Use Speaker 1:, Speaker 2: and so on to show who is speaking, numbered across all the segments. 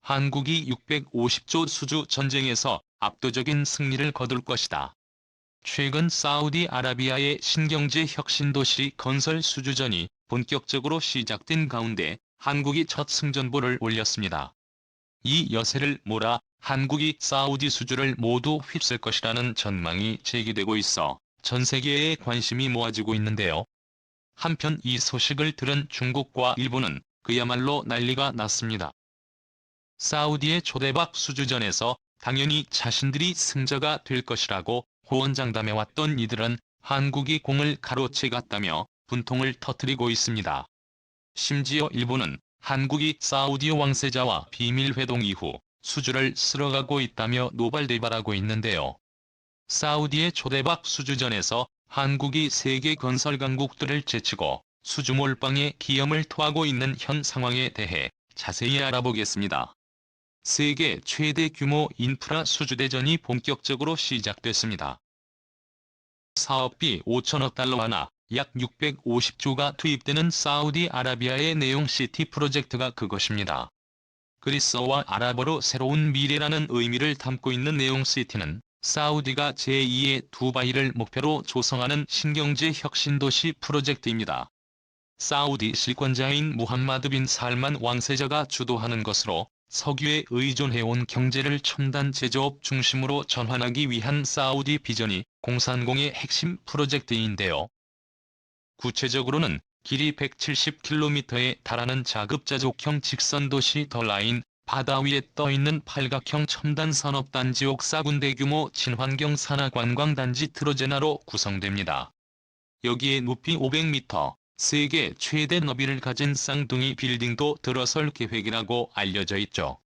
Speaker 1: 한국이 650조 수주 전쟁에서 압도적인 승리를 거둘 것이다. 최근 사우디아라비아의 신경제 혁신도시 건설 수주전이 본격적으로 시작된 가운데 한국이 첫 승전보를 올렸습니다. 이 여세를 몰아 한국이 사우디 수주를 모두 휩쓸 것이라는 전망이 제기되고 있어 전 세계에 관심이 모아지고 있는데요. 한편 이 소식을 들은 중국과 일본은 그야말로 난리가 났습니다. 사우디의 초대박 수주전에서 당연히 자신들이 승자가 될 것이라고 호언장담해왔던 이들은 한국이 공을 가로채갔다며 분통을 터뜨리고 있습니다. 심지어 일본은 한국이 사우디 왕세자와 비밀회동 이후 수주를 쓸어가고 있다며 노발대발하고 있는데요. 사우디의 초대박 수주전에서 한국이 세계 건설 강국들을 제치고 수주 몰빵에 기염을 토하고 있는 현 상황에 대해 자세히 알아보겠습니다. 세계 최대 규모 인프라 수주대전이 본격적으로 시작됐습니다. 사업비 5천억 달러 하나, 약 650조가 투입되는 사우디아라비아의 네옴시티 프로젝트가 그것입니다. 그리스어와 아랍어로 새로운 미래라는 의미를 담고 있는 네옴시티는 사우디가 제2의 두바이를 목표로 조성하는 신경제 혁신도시 프로젝트입니다. 사우디 실권자인 무함마드 빈 살만 왕세자가 주도하는 것으로 석유에 의존해온 경제를 첨단 제조업 중심으로 전환하기 위한 사우디 비전이 공산공의 핵심 프로젝트인데요. 구체적으로는 길이 170km에 달하는 자급자족형 직선도시 더 라인, 바다 위에 떠있는 팔각형 첨단 산업단지 옥사군 대규모 친환경 산하관광단지 트로제나로 구성됩니다. 여기에 높이 500m, 세계 최대 너비를 가진 쌍둥이 빌딩도 들어설 계획이라고 알려져 있죠.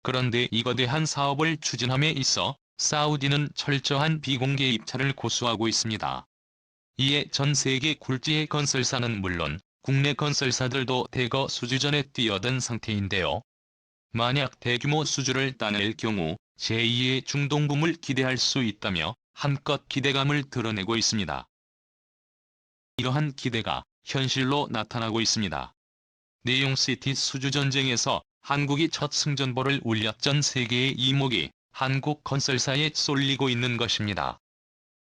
Speaker 1: 그런데 이 거대한 사업을 추진함에 있어 사우디는 철저한 비공개 입찰을 고수하고 있습니다. 이에 전 세계 굴지의 건설사는 물론 국내 건설사들도 대거 수주전에 뛰어든 상태인데요. 만약 대규모 수주를 따낼 경우 제2의 중동붐을 기대할 수 있다며 한껏 기대감을 드러내고 있습니다. 이러한 기대가 현실로 나타나고 있습니다. 네옴시티 수주전쟁에서 한국이 첫 승전보를 올려 전 세계의 이목이 한국 건설사에 쏠리고 있는 것입니다.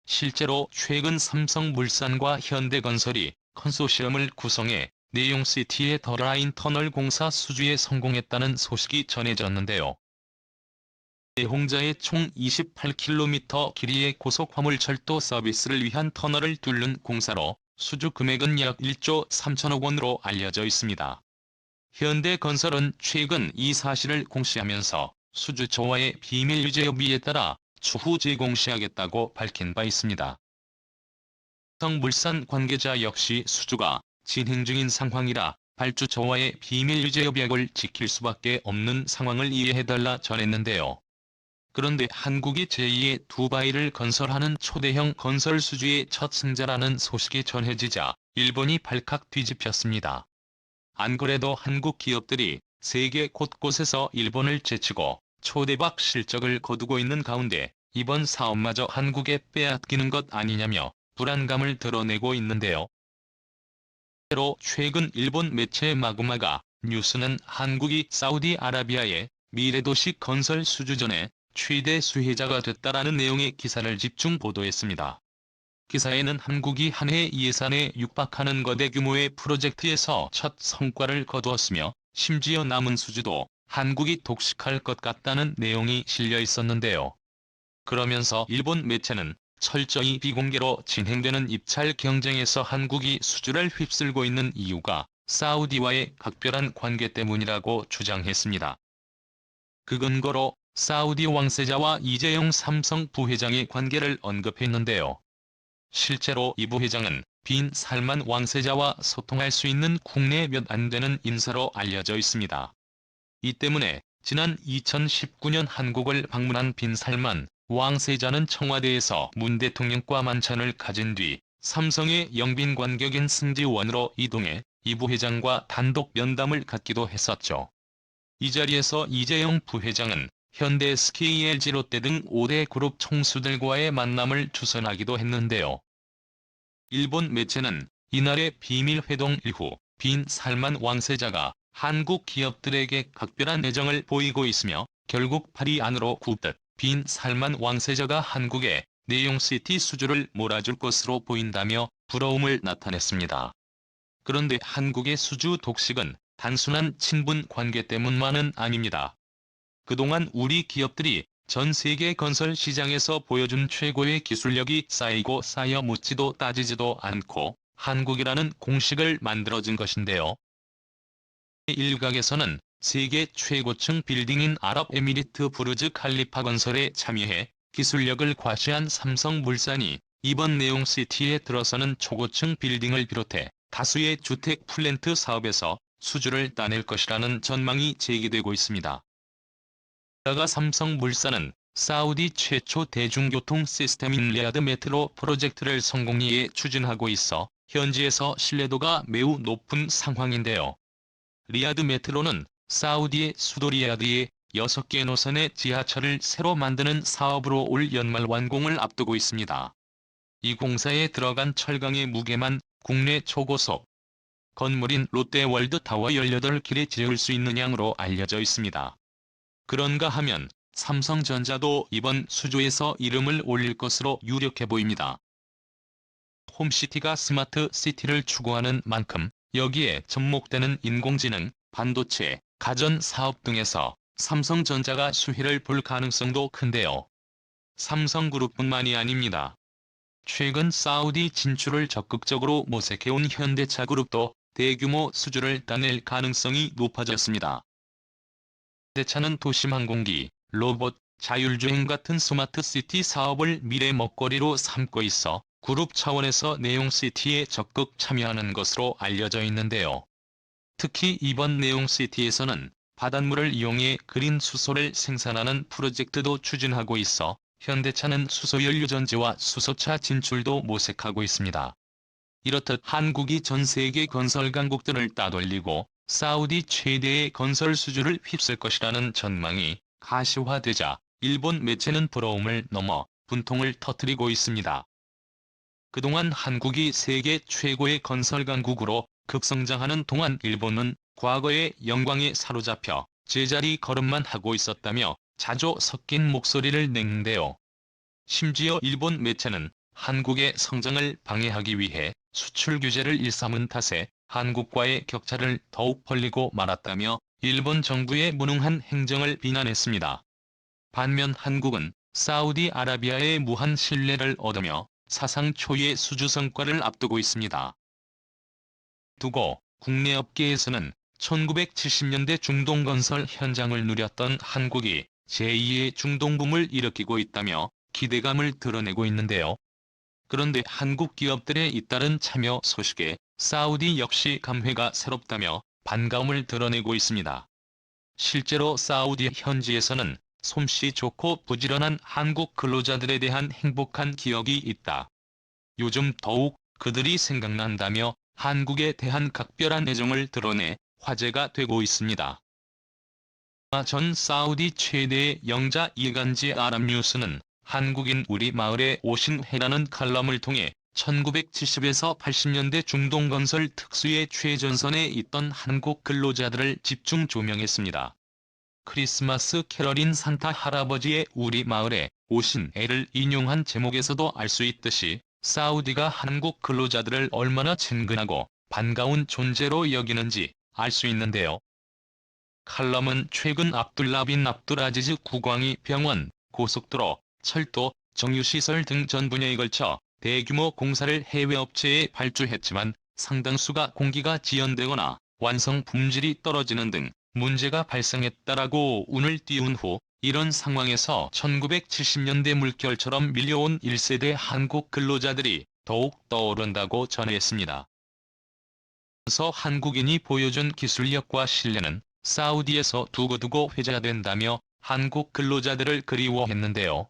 Speaker 1: 실제로 최근 삼성물산과 현대건설이 컨소시엄을 구성해 네옴시티의 더 라인 터널 공사 수주에 성공했다는 소식이 전해졌는데요. 대홍자의 총 28km 길이의 고속화물철도 서비스를 위한 터널을 뚫는 공사로 수주 금액은 약 1조 3천억 원으로 알려져 있습니다. 현대건설은 최근 이 사실을 공시하면서 수주 조화의 비밀 유지 여부에 따라 추후 재공시하겠다고 밝힌 바 있습니다. 삼성물산 관계자 역시 수주가 진행 중인 상황이라 발주 조화의 비밀 유지 협약을 지킬 수밖에 없는 상황을 이해해달라 전했는데요. 그런데 한국이 제2의 두바이를 건설하는 초대형 건설 수주의 첫 승자라는 소식이 전해지자 일본이 발칵 뒤집혔습니다. 안 그래도 한국 기업들이 세계 곳곳에서 일본을 제치고 초대박 실적을 거두고 있는 가운데 이번 사업마저 한국에 빼앗기는 것 아니냐며 불안감을 드러내고 있는데요. 실제로 최근 일본 매체 마구마가 뉴스는 한국이 사우디아라비아의 미래도시 건설 수주전에 최대 수혜자가 됐다라는 내용의 기사를 집중 보도했습니다. 기사에는 한국이 한 해 예산에 육박하는 거대 규모의 프로젝트에서 첫 성과를 거두었으며 심지어 남은 수주도 한국이 독식할 것 같다는 내용이 실려 있었는데요. 그러면서 일본 매체는 철저히 비공개로 진행되는 입찰 경쟁에서 한국이 수주를 휩쓸고 있는 이유가 사우디와의 각별한 관계 때문이라고 주장했습니다. 그 근거로 사우디 왕세자와 이재용 삼성 부회장의 관계를 언급했는데요. 실제로 이 부회장은 빈 살만 왕세자와 소통할 수 있는 국내 몇 안 되는 인사로 알려져 있습니다. 이 때문에 지난 2019년 한국을 방문한 빈 살만 왕세자는 청와대에서 문 대통령과 만찬을 가진 뒤 삼성의 영빈 관격인 승지원으로 이동해 이 부회장과 단독 면담을 갖기도 했었죠. 이 자리에서 이재용 부회장은 현대 SK, LG, 롯데 등 5대 그룹 총수들과의 만남을 주선하기도 했는데요. 일본 매체는 이날의 비밀 회동 이후 빈 살만 왕세자가 한국 기업들에게 각별한 애정을 보이고 있으며 결국 파리 안으로 굽듯 빈 살만 왕세자가 한국에 내용시티 수주를 몰아줄 것으로 보인다며 부러움을 나타냈습니다. 그런데 한국의 수주 독식은 단순한 친분 관계 때문만은 아닙니다. 그동안 우리 기업들이 전 세계 건설 시장에서 보여준 최고의 기술력이 쌓이고 쌓여 묻지도 따지지도 않고 한국이라는 공식을 만들어진 것인데요. 일각에서는 세계 최고층 빌딩인 아랍에미리트 부르즈 칼리파 건설에 참여해 기술력을 과시한 삼성물산이 이번 네옴시티에 들어서는 초고층 빌딩을 비롯해 다수의 주택 플랜트 사업에서 수주를 따낼 것이라는 전망이 제기되고 있습니다. 게다가 삼성물산은 사우디 최초 대중교통 시스템인 리야드 메트로 프로젝트를 성공리에 추진하고 있어 현지에서 신뢰도가 매우 높은 상황인데요. 리야드 메트로는 사우디의 수도 리야드에 6개 노선의 지하철을 새로 만드는 사업으로 올 연말 완공을 앞두고 있습니다. 이 공사에 들어간 철강의 무게만 국내 초고속 건물인 롯데월드타워 18길에 지을 수 있는 양으로 알려져 있습니다. 그런가 하면 삼성전자도 이번 수조에서 이름을 올릴 것으로 유력해 보입니다. 홈시티가 스마트 시티를 추구하는 만큼 여기에 접목되는 인공지능, 반도체, 가전 사업 등에서 삼성전자가 수혜를 볼 가능성도 큰데요. 삼성그룹뿐만이 아닙니다. 최근 사우디 진출을 적극적으로 모색해온 현대차그룹도 대규모 수주를 따낼 가능성이 높아졌습니다. 현대차는 도심항공기, 로봇, 자율주행 같은 스마트시티 사업을 미래 먹거리로 삼고 있어 그룹 차원에서 네옴시티에 적극 참여하는 것으로 알려져 있는데요. 특히 이번 네옴시티에서는 바닷물을 이용해 그린 수소를 생산하는 프로젝트도 추진하고 있어 현대차는 수소연료전지와 수소차 진출도 모색하고 있습니다. 이렇듯 한국이 전 세계 건설 강국들을 따돌리고 사우디 최대의 건설 수주를 휩쓸 것이라는 전망이 가시화되자 일본 매체는 부러움을 넘어 분통을 터뜨리고 있습니다. 그동안 한국이 세계 최고의 건설 강국으로 급성장하는 동안 일본은 과거의 영광에 사로잡혀 제자리 걸음만 하고 있었다며 자조 섞인 목소리를 냈는데요. 심지어 일본 매체는 한국의 성장을 방해하기 위해 수출 규제를 일삼은 탓에 한국과의 격차를 더욱 벌리고 말았다며 일본 정부의 무능한 행정을 비난했습니다. 반면 한국은 사우디아라비아의 무한 신뢰를 얻으며 사상 초유의 수주 성과를 앞두고 있습니다. 두고 국내 업계에서는 1970년대 중동건설 현장을 누렸던 한국이 제2의 중동붐을 일으키고 있다며 기대감을 드러내고 있는데요. 그런데 한국 기업들의 잇따른 참여 소식에 사우디 역시 감회가 새롭다며 반가움을 드러내고 있습니다. 실제로 사우디 현지에서는 솜씨 좋고 부지런한 한국 근로자들에 대한 행복한 기억이 있다. 요즘 더욱 그들이 생각난다며 한국에 대한 각별한 애정을 드러내 화제가 되고 있습니다. 전 사우디 최대의 영자 일간지 아랍뉴스는 한국인 우리 마을에 오신 해라는 칼럼을 통해 1970에서 80년대 중동건설 특수의 최전선에 있던 한국 근로자들을 집중 조명했습니다. 크리스마스 캐럴인 산타 할아버지의 우리 마을에 오신 해를 인용한 제목에서도 알 수 있듯이 사우디가 한국 근로자들을 얼마나 친근하고 반가운 존재로 여기는지 알 수 있는데요. 칼럼은 최근 압둘라 빈 압둘아지즈 국왕이 병원, 고속도로, 철도, 정유시설 등 전 분야에 걸쳐 대규모 공사를 해외 업체에 발주했지만 상당수가 공기가 지연되거나 완성 품질이 떨어지는 등 문제가 발생했다라고 운을 띄운 후 이런 상황에서 1970년대 물결처럼 밀려온 1세대 한국 근로자들이 더욱 떠오른다고 전했습니다. 그래서 한국인이 보여준 기술력과 신뢰는 사우디에서 두고두고 회자된다며 한국 근로자들을 그리워했는데요.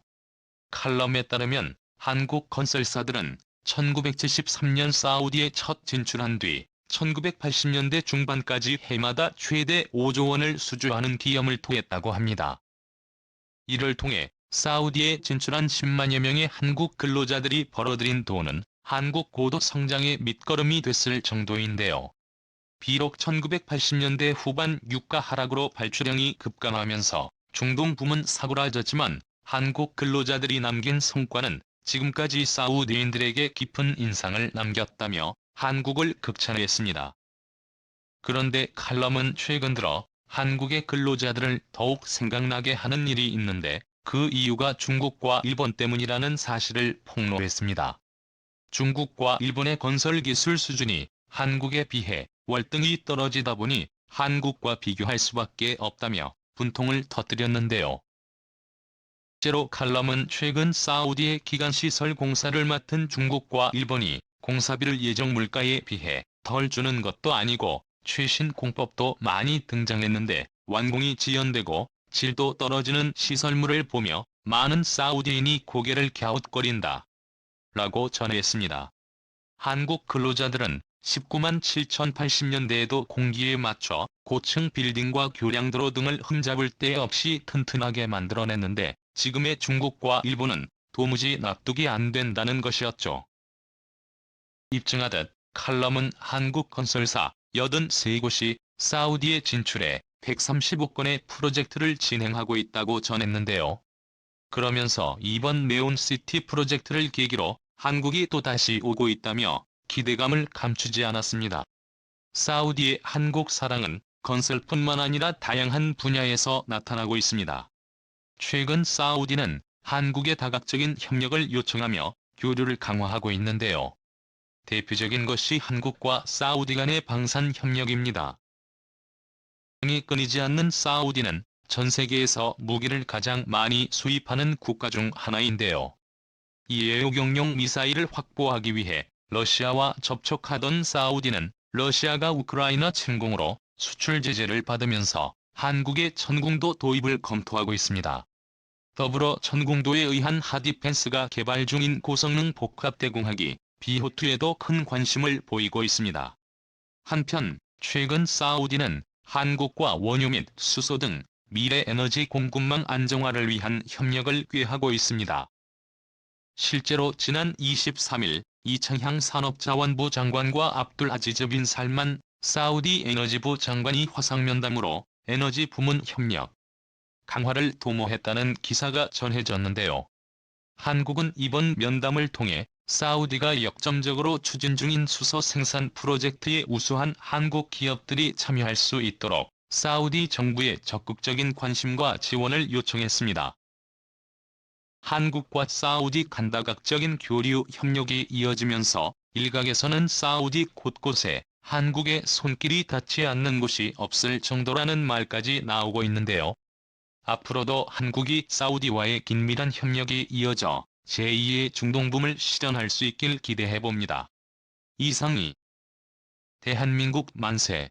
Speaker 1: 칼럼에 따르면 한국 건설사들은 1973년 사우디에 첫 진출한 뒤 1980년대 중반까지 해마다 최대 5조 원을 수주하는 기염을 토했다고 합니다. 이를 통해 사우디에 진출한 10만여 명의 한국 근로자들이 벌어들인 돈은 한국 고도 성장의 밑거름이 됐을 정도인데요. 비록 1980년대 후반 유가 하락으로 발주량이 급감하면서 중동 붐은 사그라졌지만 한국 근로자들이 남긴 성과는 지금까지 사우디인들에게 깊은 인상을 남겼다며 한국을 극찬했습니다. 그런데 칼럼은 최근 들어 한국의 근로자들을 더욱 생각나게 하는 일이 있는데 그 이유가 중국과 일본 때문이라는 사실을 폭로했습니다. 중국과 일본의 건설 기술 수준이 한국에 비해 월등히 떨어지다 보니 한국과 비교할 수밖에 없다며 분통을 터뜨렸는데요. 실제로 칼럼은 최근 사우디의 기간시설 공사를 맡은 중국과 일본이 공사비를 예정 물가에 비해 덜 주는 것도 아니고 최신 공법도 많이 등장했는데 완공이 지연되고 질도 떨어지는 시설물을 보며 많은 사우디인이 고개를 갸웃거린다 라고 전했습니다. 한국 근로자들은 19만 7,080년대에도 공기에 맞춰 고층 빌딩과 교량도로 등을 흠잡을 데 없이 튼튼하게 만들어냈는데 지금의 중국과 일본은 도무지 납득이 안 된다는 것이었죠. 입증하듯 칼럼은 한국 건설사 83곳이 사우디에 진출해 130억 건의 프로젝트를 진행하고 있다고 전했는데요. 그러면서 이번 네온시티 프로젝트를 계기로 한국이 또다시 오고 있다며 기대감을 감추지 않았습니다. 사우디의 한국 사랑은 건설뿐만 아니라 다양한 분야에서 나타나고 있습니다. 최근 사우디는 한국의 다각적인 협력을 요청하며 교류를 강화하고 있는데요. 대표적인 것이 한국과 사우디 간의 방산 협력입니다. 이 끊이지 않는 사우디는 전 세계에서 무기를 가장 많이 수입하는 국가 중 하나인데요. 이 애호경용 미사일을 확보하기 위해 러시아와 접촉하던 사우디는 러시아가 우크라이나 침공으로 수출 제재를 받으면서 한국의 천궁도 도입을 검토하고 있습니다. 더불어 천궁도에 의한 하디펜스가 개발 중인 고성능 복합대공하기 비호투에도 큰 관심을 보이고 있습니다. 한편 최근 사우디는 한국과 원유 및 수소 등 미래 에너지 공급망 안정화를 위한 협력을 꾀하고 있습니다. 실제로 지난 23일 이창향 산업자원부 장관과 압둘 아지즈 빈 살만 사우디 에너지부 장관이 화상면담으로 에너지 부문 협력 강화를 도모했다는 기사가 전해졌는데요. 한국은 이번 면담을 통해 사우디가 역점적으로 추진 중인 수소 생산 프로젝트에 우수한 한국 기업들이 참여할 수 있도록 사우디 정부에 적극적인 관심과 지원을 요청했습니다. 한국과 사우디 간 다각적인 교류 협력이 이어지면서 일각에서는 사우디 곳곳에 한국의 손길이 닿지 않는 곳이 없을 정도라는 말까지 나오고 있는데요. 앞으로도 한국이 사우디와의 긴밀한 협력이 이어져 제2의 중동붐을 실현할 수 있길 기대해봅니다. 이상이 대한민국 만세